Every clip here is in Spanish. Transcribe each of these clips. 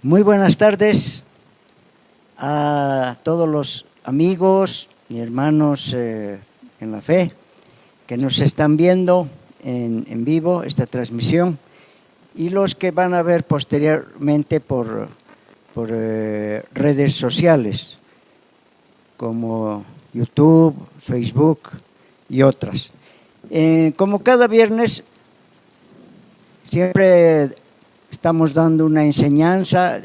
Muy buenas tardes a todos los amigos y hermanos en la fe que nos están viendo en vivo esta transmisión y los que van a ver posteriormente por redes sociales como YouTube, Facebook y otras. Como cada viernes siempre estamos dando una enseñanza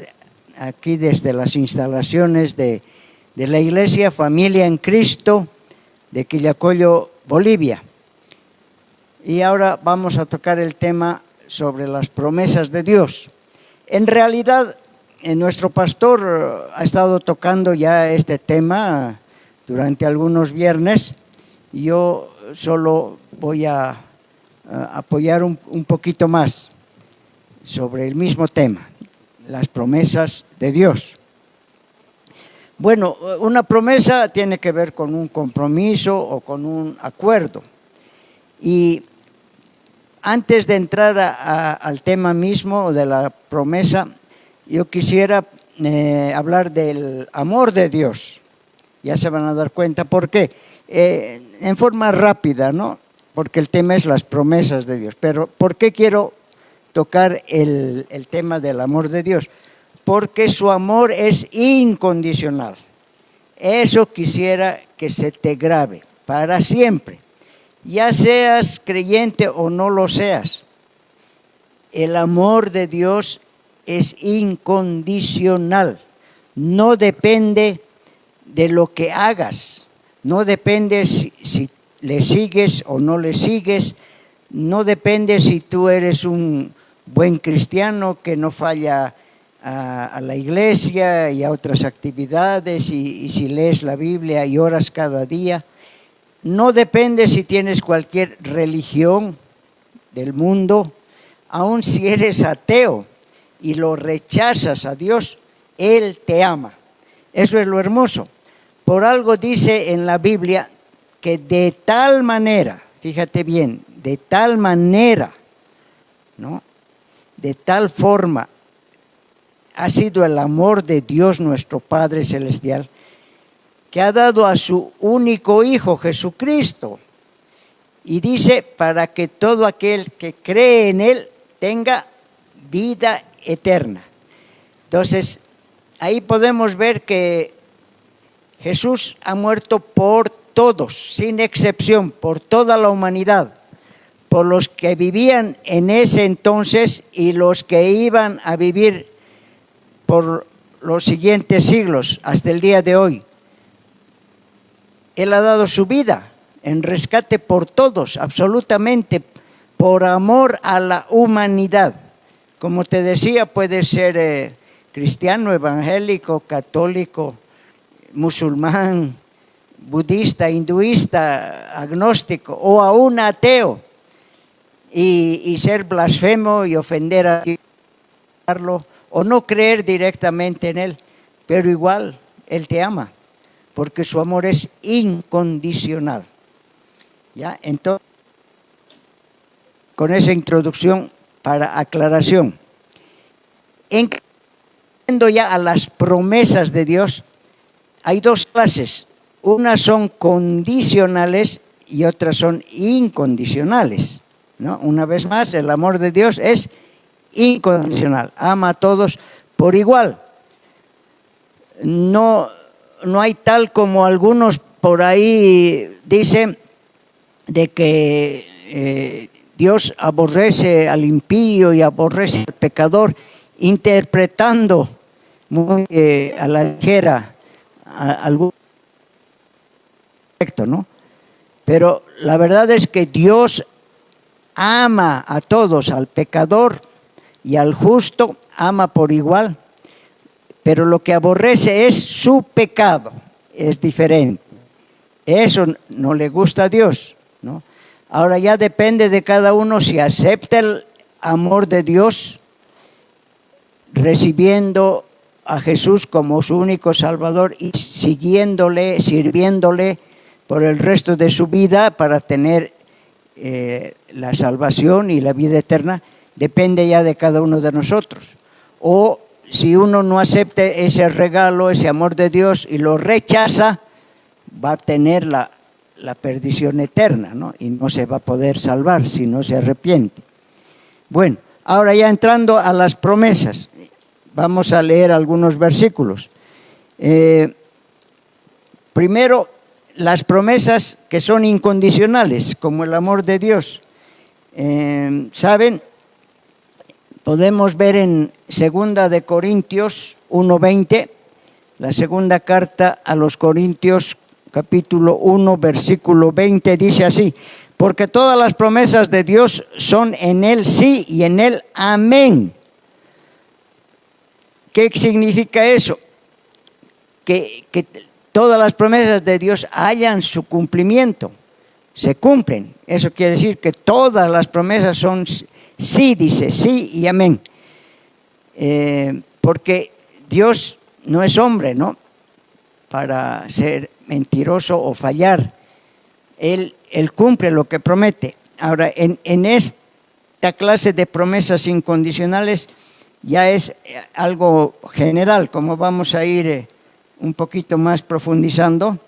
aquí desde las instalaciones de la Iglesia Familia en Cristo de Quillacollo, Bolivia. Y ahora vamos a tocar el tema sobre las promesas de Dios. En realidad, nuestro pastor ha estado tocando ya este tema durante algunos viernes y yo solo voy a apoyar un poquito más sobre el mismo tema, las promesas de Dios. Bueno, una promesa tiene que ver con un compromiso o con un acuerdo. Y antes de entrar al tema mismo de la promesa, yo quisiera hablar del amor de Dios. Ya se van a dar cuenta por qué. En forma rápida, ¿no? Porque el tema es las promesas de Dios. Pero ¿por qué quiero tocar el tema del amor de Dios? Porque su amor es incondicional. Eso quisiera que se te grabe para siempre. Ya seas creyente o no lo seas, el amor de Dios es incondicional. No depende de lo que hagas, no depende si le sigues o no le sigues, no depende si tú eres un buen cristiano que no falla a la iglesia y a otras actividades y si lees la Biblia y oras cada día. No depende si tienes cualquier religión del mundo, aun si eres ateo y lo rechazas a Dios, Él te ama. Eso es lo hermoso. Por algo dice en la Biblia que de tal manera, fíjate bien, de tal manera, ¿no? De tal forma ha sido el amor de Dios nuestro Padre Celestial, que ha dado a su único Hijo, Jesucristo. Y dice, para que todo aquel que cree en Él tenga vida eterna. Entonces, ahí podemos ver que Jesús ha muerto por todos, sin excepción, por toda la humanidad, por los que vivían en ese entonces y los que iban a vivir por los siguientes siglos, hasta el día de hoy. Él ha dado su vida en rescate por todos, absolutamente, por amor a la humanidad. Como te decía, puede ser cristiano, evangélico, católico, musulmán, budista, hinduista, agnóstico o aún ateo y ser blasfemo y ofender a Dios o no creer directamente en Él, pero igual Él te ama, porque su amor es incondicional. ¿Ya? Entonces, con esa introducción para aclaración, yendo ya a las promesas de Dios, hay dos clases. Unas son condicionales y otras son incondicionales, ¿no? Una vez más, el amor de Dios es incondicional, ama a todos por igual. No hay tal como algunos por ahí dicen de que Dios aborrece al impío y aborrece al pecador, interpretando muy a la ligera algún aspecto, ¿no? Pero la verdad es que Dios ama a todos, al pecador y al justo, ama por igual. Pero lo que aborrece es su pecado, es diferente. Eso no le gusta a Dios, ¿no? Ahora ya depende de cada uno si acepta el amor de Dios, recibiendo a Jesús como su único Salvador y siguiéndole, sirviéndole por el resto de su vida para tener la salvación y la vida eterna, depende ya de cada uno de nosotros. O si uno no acepta ese regalo, ese amor de Dios y lo rechaza, va a tener la perdición eterna, ¿no? Y no se va a poder salvar si no se arrepiente. Bueno, ahora ya entrando a las promesas, vamos a leer algunos versículos. Primero, las promesas que son incondicionales, como el amor de Dios. ¿Saben? Podemos ver en 2 de Corintios 1:20, la segunda carta a los Corintios, capítulo 1, versículo 20, dice así: porque todas las promesas de Dios son en Él sí y en Él amén. ¿Qué significa eso? Que todas las promesas de Dios hallan su cumplimiento, se cumplen. Eso quiere decir que todas las promesas son sí, dice, sí y amén. Porque Dios no es hombre, ¿no?, para ser mentiroso o fallar. Él cumple lo que promete. Ahora, en esta clase de promesas incondicionales ya es algo general, como vamos a ir un poquito más profundizando.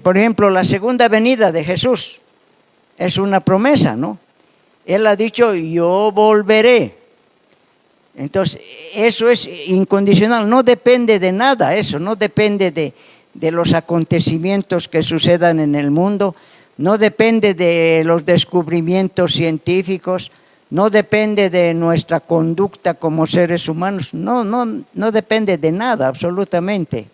Por ejemplo, la segunda venida de Jesús es una promesa, ¿no? Él ha dicho, yo volveré. Entonces, eso es incondicional, no depende de nada eso, no depende de los acontecimientos que sucedan en el mundo, no depende de los descubrimientos científicos, no depende de nuestra conducta como seres humanos, no depende de nada absolutamente.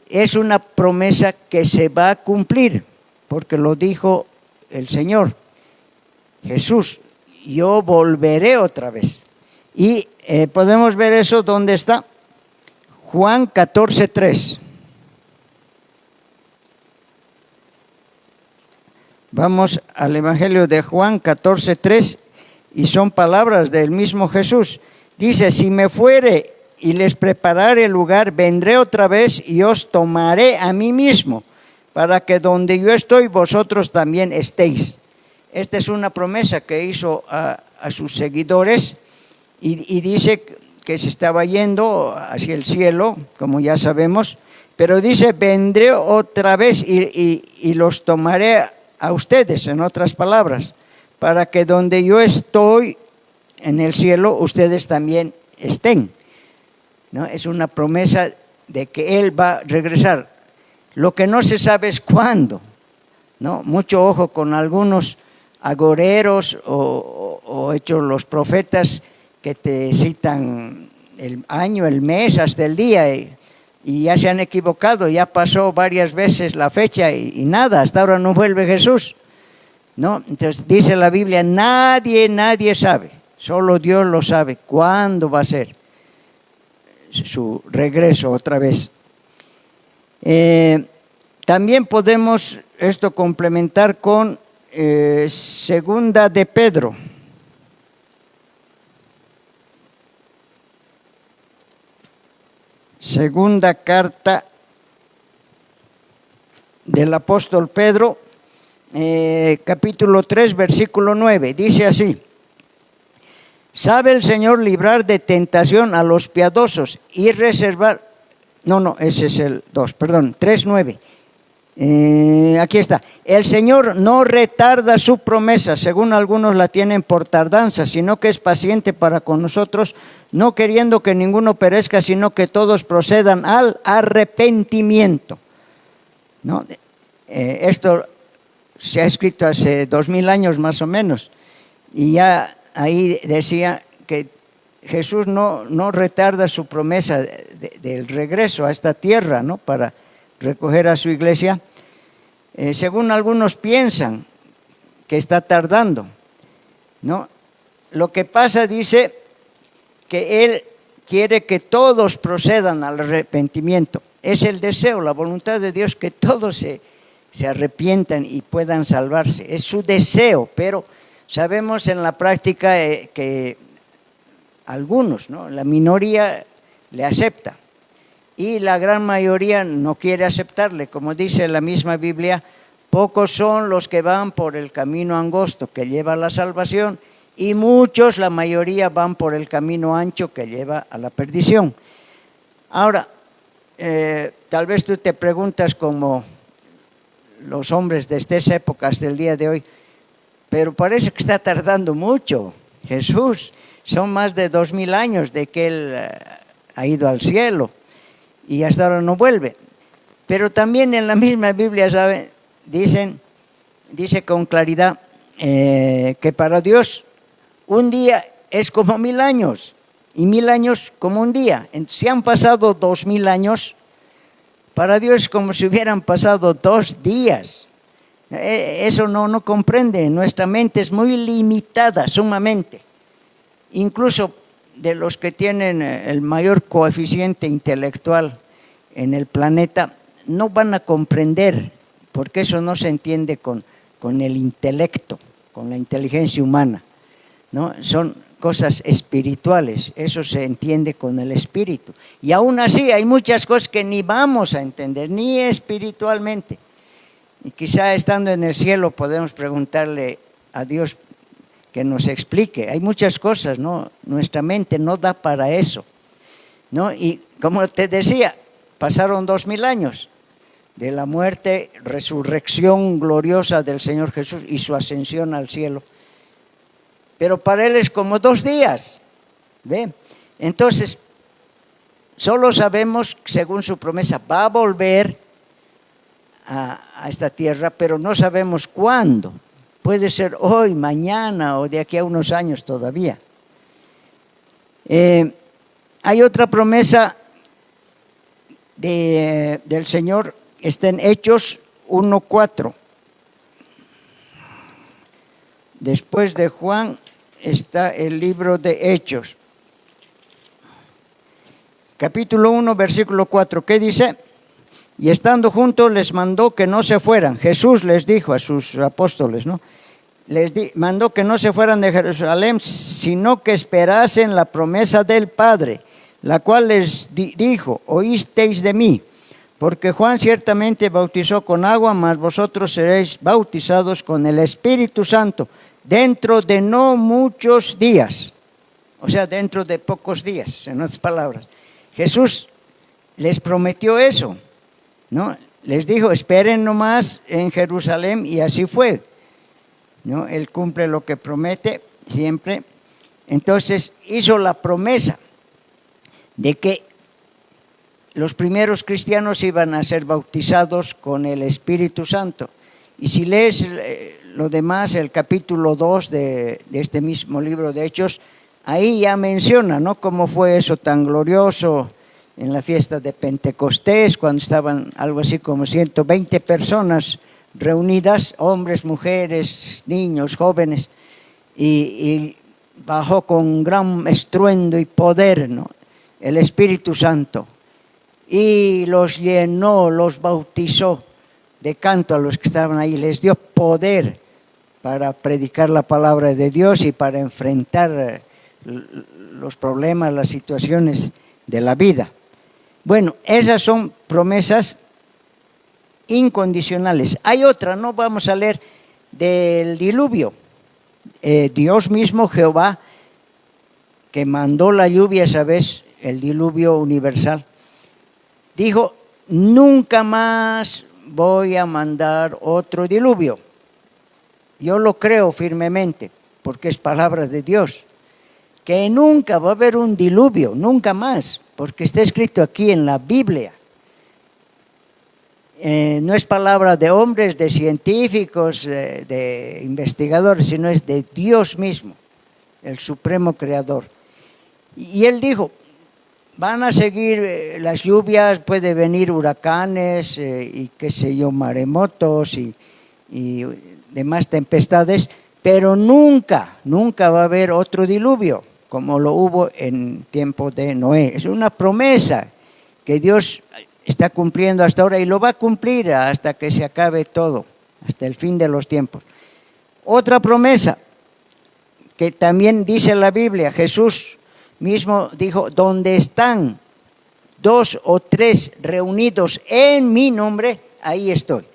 Es una promesa que se va a cumplir, porque lo dijo el Señor Jesús, yo volveré otra vez. Y podemos ver eso, ¿dónde está? Juan 14:3. Vamos al Evangelio de Juan 14:3 y son palabras del mismo Jesús. Dice, si me fuere y les prepararé lugar, vendré otra vez y os tomaré a mí mismo, para que donde yo estoy, vosotros también estéis. Esta es una promesa que hizo a sus seguidores y dice que se estaba yendo hacia el cielo, como ya sabemos, pero dice, vendré otra vez y los tomaré a ustedes, en otras palabras, para que donde yo estoy en el cielo, ustedes también estén, ¿no? Es una promesa de que Él va a regresar. Lo que no se sabe es cuándo, ¿no? Mucho ojo con algunos agoreros o hechos los profetas que te citan el año, el mes, hasta el día y ya se han equivocado, ya pasó varias veces la fecha y nada, hasta ahora no vuelve Jesús, ¿no? Entonces dice la Biblia, nadie sabe, solo Dios lo sabe cuándo va a ser su regreso otra vez. También podemos esto complementar con segunda de Pedro. Segunda carta del apóstol Pedro, capítulo 3, versículo 9, dice así: sabe el Señor librar de tentación a los piadosos y reservar, ese es el 2, perdón, 3:9. Aquí está, el Señor no retarda su promesa, según algunos la tienen por tardanza, sino que es paciente para con nosotros, no queriendo que ninguno perezca, sino que todos procedan al arrepentimiento, ¿no? Esto se ha escrito hace 2000 años más o menos, y ya ahí decía que Jesús no retarda su promesa del regreso a esta tierra, ¿no?, para recoger a su iglesia. Según algunos piensan que está tardando, ¿no? Lo que pasa, dice, que Él quiere que todos procedan al arrepentimiento. Es el deseo, la voluntad de Dios, que todos se arrepientan y puedan salvarse. Es su deseo, pero sabemos en la práctica que algunos, ¿no?, la minoría le acepta. Y la gran mayoría no quiere aceptarle. Como dice la misma Biblia, pocos son los que van por el camino angosto que lleva a la salvación, y muchos, la mayoría, van por el camino ancho que lleva a la perdición. Ahora, tal vez tú te preguntas, como los hombres de estas épocas del día de hoy, pero parece que está tardando mucho Jesús. Son más de 2000 años de que Él ha ido al cielo y hasta ahora no vuelve. Pero también en la misma Biblia, ¿saben? Dice con claridad que para Dios un día es como 1000 años y 1000 años como un día. Si han pasado 2000 años, para Dios es como si hubieran pasado 2 días. Eso no comprende. Nuestra mente es muy limitada, sumamente. Incluso de los que tienen el mayor coeficiente intelectual en el planeta, no van a comprender, porque eso no se entiende con el intelecto, con la inteligencia humana, ¿no? Son cosas espirituales, eso se entiende con el espíritu. Y aún así hay muchas cosas que ni vamos a entender, ni espiritualmente. Y quizá estando en el cielo podemos preguntarle a Dios que nos explique. Hay muchas cosas, ¿no? Nuestra mente no da para eso, ¿no? Y como te decía, pasaron 2000 años de la muerte, resurrección gloriosa del Señor Jesús y su ascensión al cielo. Pero para Él es como 2 días, ¿ve? Entonces, solo sabemos, según su promesa, va a volver a esta tierra, pero no sabemos cuándo. Puede ser hoy, mañana o de aquí a unos años todavía. Hay otra promesa del Señor, está en Hechos 1:4. Después de Juan está el libro de Hechos. Capítulo 1, versículo 4. ¿Qué dice? Y estando juntos les mandó que no se fueran. Jesús les dijo a sus apóstoles, ¿no? Mandó que no se fueran de Jerusalén, sino que esperasen la promesa del Padre, la cual les dijo: oísteis de mí, porque Juan ciertamente bautizó con agua, mas vosotros seréis bautizados con el Espíritu Santo dentro de no muchos días. O sea, dentro de pocos días, en otras palabras. Jesús les prometió eso, ¿no? Les dijo: esperen nomás en Jerusalén, y así fue, ¿no? Él cumple lo que promete siempre. Entonces hizo la promesa de que los primeros cristianos iban a ser bautizados con el Espíritu Santo. Y si lees lo demás, el capítulo 2 de este mismo libro de Hechos, ahí ya menciona, ¿no?, cómo fue eso tan glorioso en la fiesta de Pentecostés, cuando estaban algo así como 120 personas reunidas, hombres, mujeres, niños, jóvenes, y bajó con gran estruendo y poder, ¿no?, el Espíritu Santo, y los llenó, los bautizó de canto a los que estaban ahí, les dio poder para predicar la palabra de Dios y para enfrentar los problemas, las situaciones de la vida. Bueno, esas son promesas incondicionales. Hay otra, no vamos a leer, del diluvio. Dios mismo, Jehová, que mandó la lluvia esa vez, el diluvio universal, dijo: nunca más voy a mandar otro diluvio. Yo lo creo firmemente, porque es palabra de Dios, que nunca va a haber un diluvio, nunca más, porque está escrito aquí en la Biblia. No es palabra de hombres, de científicos, de investigadores, sino es de Dios mismo, el supremo creador. Y Él dijo: van a seguir las lluvias, puede venir huracanes y qué sé yo, maremotos y demás tempestades, pero nunca va a haber otro diluvio como lo hubo en tiempo de Noé. Es una promesa que Dios está cumpliendo hasta ahora y lo va a cumplir hasta que se acabe todo, hasta el fin de los tiempos. Otra promesa que también dice la Biblia, Jesús mismo dijo: donde están 2 o 3 reunidos en mi nombre, ahí estoy.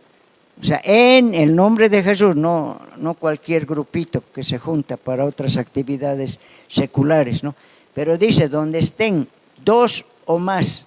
O sea, en el nombre de Jesús, no cualquier grupito que se junta para otras actividades seculares, ¿no? Pero dice, donde estén 2 o más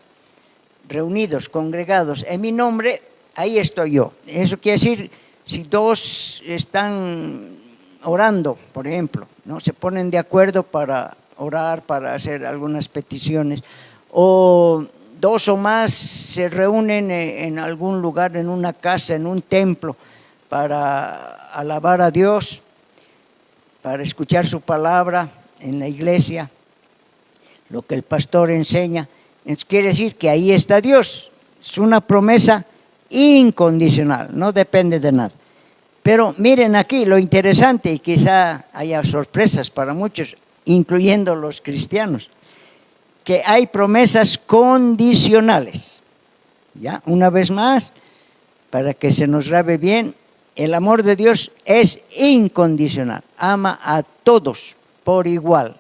reunidos, congregados en mi nombre, ahí estoy yo. Eso quiere decir, si 2 están orando, por ejemplo, ¿no? Se ponen de acuerdo para orar, para hacer algunas peticiones, o 2 o más se reúnen en algún lugar, en una casa, en un templo, para alabar a Dios, para escuchar su palabra en la iglesia, lo que el pastor enseña. Entonces quiere decir que ahí está Dios. Es una promesa incondicional, no depende de nada. Pero miren aquí lo interesante, y quizá haya sorpresas para muchos, incluyendo los cristianos, que hay promesas condicionales. Ya, una vez más, para que se nos grabe bien, el amor de Dios es incondicional. Ama a todos por igual,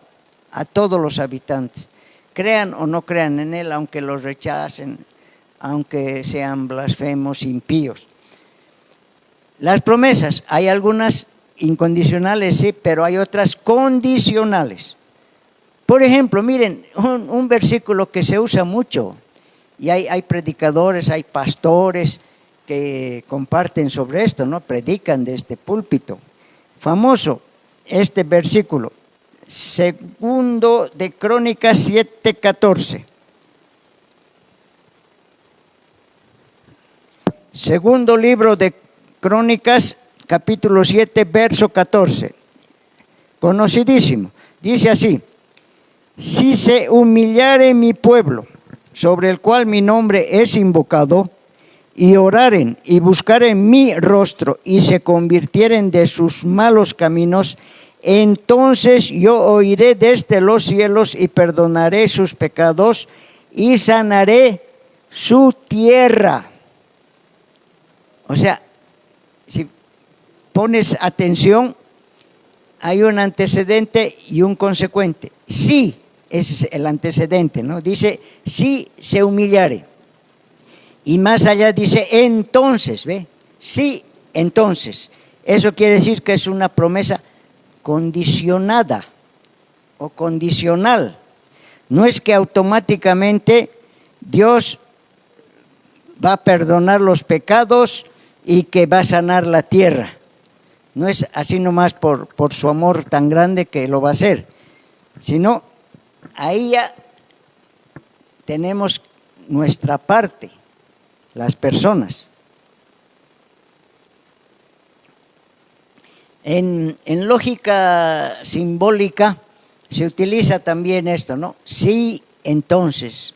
a todos los habitantes. Crean o no crean en Él, aunque los rechacen, aunque sean blasfemos, impíos. Las promesas, hay algunas incondicionales, sí, pero hay otras condicionales. Por ejemplo, miren, un versículo que se usa mucho, y hay predicadores, hay pastores que comparten sobre esto, ¿no? Predican de este púlpito. Famoso este versículo, segundo de Crónicas 7:14. Segundo libro de Crónicas, capítulo 7, verso 14. Conocidísimo. Dice así: si se humillare mi pueblo, sobre el cual mi nombre es invocado, y oraren y buscaren mi rostro, y se convirtieren de sus malos caminos, entonces yo oiré desde los cielos y perdonaré sus pecados y sanaré su tierra. O sea, si pones atención, hay un antecedente y un consecuente. Sí, ese es el antecedente, ¿no? Dice, si se humillare. Y más allá dice, entonces, ¿ve? Sí, entonces. Eso quiere decir que es una promesa condicionada o condicional. No es que automáticamente Dios va a perdonar los pecados y que va a sanar la tierra. No es así nomás por su amor tan grande que lo va a hacer, sino ahí ya tenemos nuestra parte, las personas. En lógica simbólica se utiliza también esto, ¿no? Sí, entonces,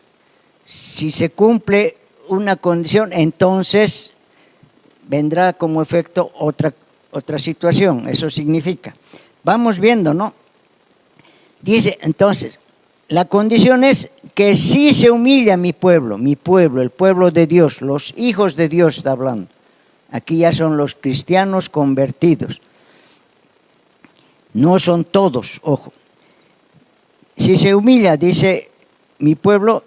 si se cumple una condición, entonces vendrá como efecto otra situación. Eso significa. Vamos viendo, ¿no? Dice, entonces, la condición es que sí se humilla mi pueblo, el pueblo de Dios, los hijos de Dios está hablando. Aquí ya son los cristianos convertidos. No son todos, ojo. Si se humilla, dice mi pueblo,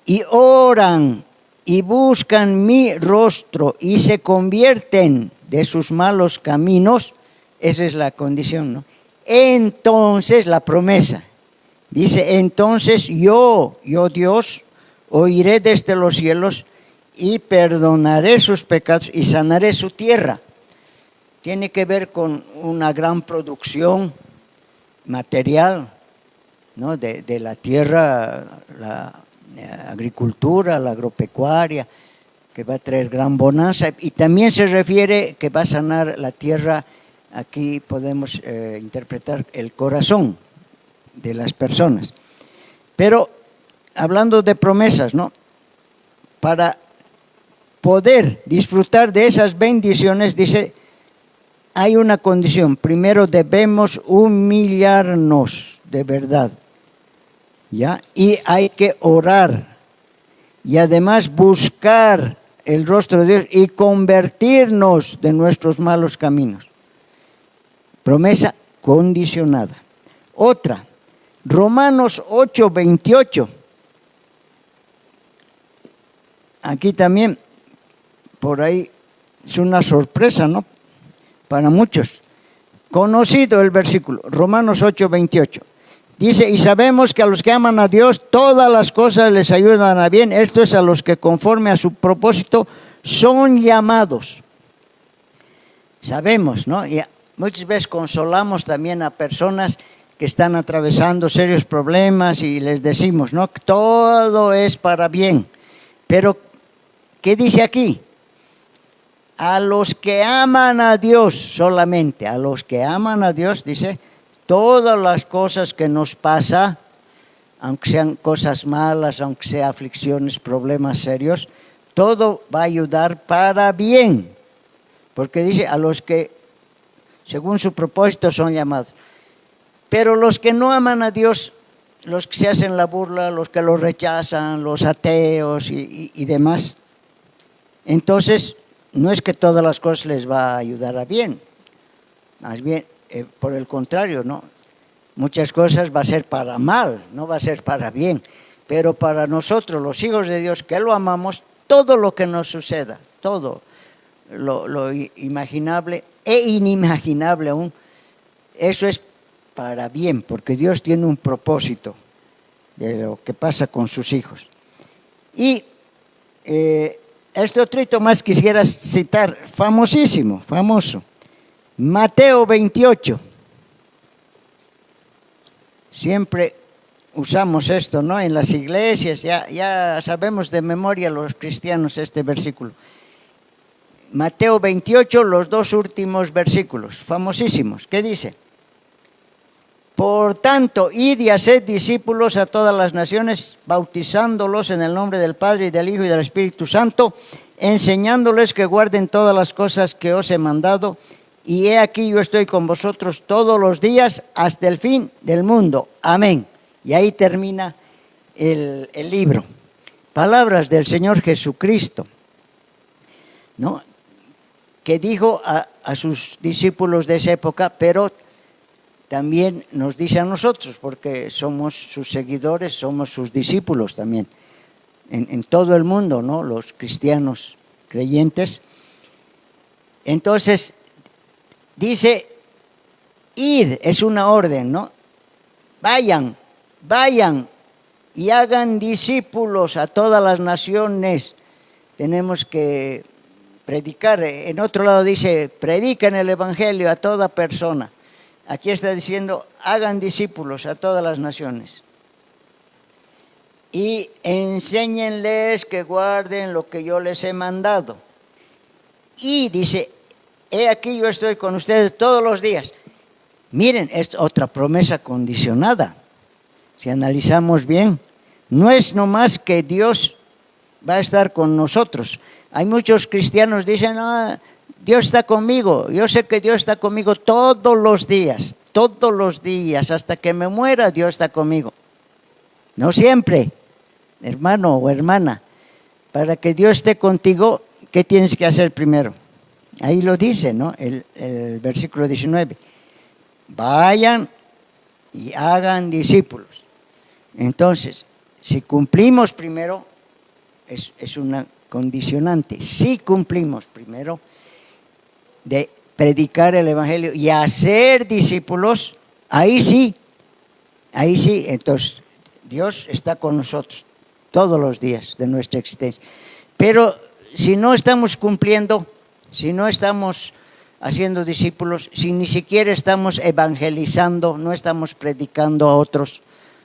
y oran y buscan mi rostro y se convierten de sus malos caminos, esa es la condición, ¿no? Entonces la promesa, dice, entonces yo Dios, oiré desde los cielos y perdonaré sus pecados y sanaré su tierra. Tiene que ver con una gran producción material, ¿no? De la tierra, la agricultura, la agropecuaria, que va a traer gran bonanza, y también se refiere que va a sanar la tierra. Aquí podemos interpretar el corazón de las personas. Pero hablando de promesas, ¿no? Para poder disfrutar de esas bendiciones, dice, hay una condición. Primero debemos humillarnos de verdad, ¿ya? Y hay que orar. Y además buscar el rostro de Dios y convertirnos de nuestros malos caminos. Promesa condicionada. Otra, Romanos 8:28. Aquí también, por ahí Es una sorpresa, ¿no? Para muchos. Conocido el versículo, Romanos 8:28. Dice, y sabemos que a los que aman a Dios, todas las cosas les ayudan a bien. Esto es a los que conforme a su propósito son llamados. Sabemos, ¿no? Y muchas veces consolamos también a personas que están atravesando serios problemas y les decimos, ¿no? Que todo es para bien. Pero, ¿qué dice aquí? A los que aman a Dios solamente, a los que aman a Dios, dice, todas las cosas que nos pasa, aunque sean cosas malas, aunque sean aflicciones, problemas serios, todo va a ayudar para bien. Porque dice, a los que, según su propósito, son llamados. Pero los que no aman a Dios, los que se hacen la burla, los que lo rechazan, los ateos y demás, entonces no es que todas las cosas les va a ayudar a bien, más bien por el contrario, ¿no? Muchas cosas va a ser para mal, no va a ser para bien, pero para nosotros, los hijos de Dios que lo amamos, todo lo que nos suceda, todo lo imaginable e inimaginable aún, eso es para bien, porque Dios tiene un propósito de lo que pasa con sus hijos. Y este otro más quisiera citar, famosísimo, famoso, Mateo 28. Siempre usamos esto, ¿no? En las iglesias, ya sabemos de memoria los cristianos este versículo. Mateo 28, los dos últimos versículos, famosísimos. ¿Qué dice? Por tanto, id y haced discípulos a todas las naciones, bautizándolos en el nombre del Padre y del Hijo y del Espíritu Santo, enseñándoles que guarden todas las cosas que os he mandado, y he aquí yo estoy con vosotros todos los días hasta el fin del mundo. Amén. Y ahí termina el libro. Palabras del Señor Jesucristo, ¿no? Que dijo a sus discípulos de esa época, pero también nos dice a nosotros, porque somos sus seguidores, somos sus discípulos también, en todo el mundo, ¿no? Los cristianos creyentes. Entonces, dice, id, es una orden, ¿no? Vayan y hagan discípulos a todas las naciones. Tenemos que predicar. En otro lado dice, prediquen el evangelio a toda persona. Aquí está diciendo, hagan discípulos a todas las naciones. Y enséñenles que guarden lo que yo les he mandado. Y dice, he aquí yo estoy con ustedes todos los días. Miren, es otra promesa condicionada. Si analizamos bien, no es nomás que Dios va a estar con nosotros. Hay muchos cristianos que dicen, Dios está conmigo, yo sé que Dios está conmigo todos los días, hasta que me muera Dios está conmigo. No siempre, hermano o hermana, para que Dios esté contigo, ¿qué tienes que hacer primero? Ahí lo dice, ¿no? El versículo 19. Vayan y hagan discípulos. Entonces, si cumplimos primero, es una condicionante. Si cumplimos primero de predicar el evangelio y hacer discípulos, ahí sí, entonces Dios está con nosotros todos los días de nuestra existencia. Pero si no estamos cumpliendo, si no estamos haciendo discípulos, si ni siquiera estamos evangelizando, no estamos predicando a otros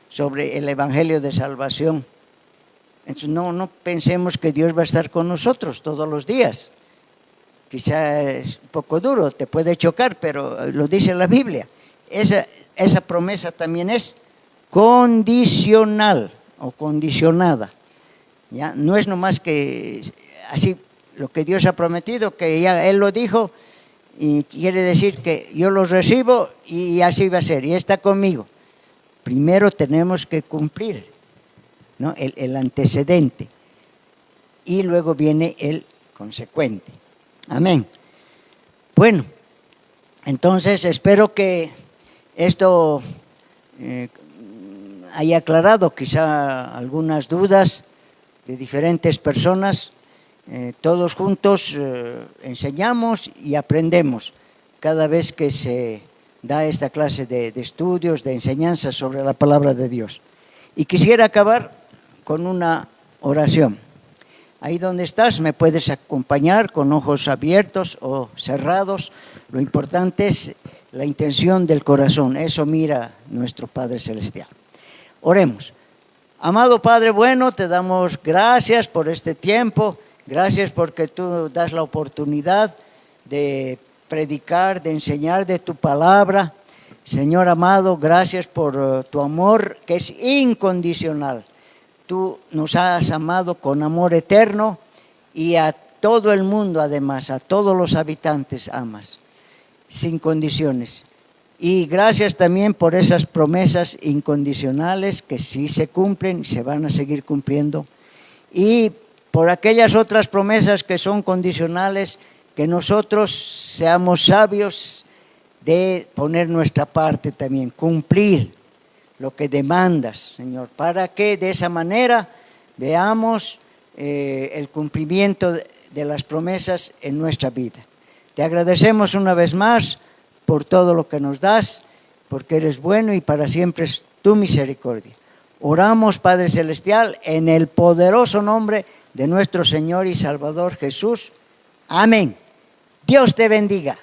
sobre el evangelio de salvación, entonces no pensemos que Dios va a estar con nosotros todos los días. Quizá es un poco duro, te puede chocar, pero lo dice la Biblia. Esa promesa también es condicional o condicionada. ¿Ya? No es nomás que así lo que Dios ha prometido, que ya Él lo dijo, y quiere decir que yo lo recibo y así va a ser, y está conmigo. Primero tenemos que cumplir, ¿no? el antecedente, y luego viene el consecuente. Amén. Bueno, entonces espero que esto haya aclarado quizá algunas dudas de diferentes personas todos juntos enseñamos y aprendemos cada vez que se da esta clase de estudios, de enseñanza sobre la palabra de Dios. Y quisiera acabar con una oración. Ahí donde estás me puedes acompañar con ojos abiertos o cerrados. Lo importante es la intención del corazón. Eso mira nuestro Padre Celestial. Oremos. Amado Padre bueno, te damos gracias por este tiempo. Gracias porque tú das la oportunidad de predicar, de enseñar de tu palabra. Señor amado, gracias por tu amor que es incondicional. Tú nos has amado con amor eterno y a todo el mundo además, a todos los habitantes amas, sin condiciones. Y gracias también por esas promesas incondicionales que sí se cumplen y se van a seguir cumpliendo. Y por aquellas otras promesas que son condicionales, que nosotros seamos sabios de poner nuestra parte también, cumplir lo que demandas, Señor, para que de esa manera veamos el cumplimiento de las promesas en nuestra vida. Te agradecemos una vez más por todo lo que nos das, porque eres bueno y para siempre es tu misericordia. Oramos, Padre Celestial, en el poderoso nombre de nuestro Señor y Salvador Jesús. Amén. Dios te bendiga.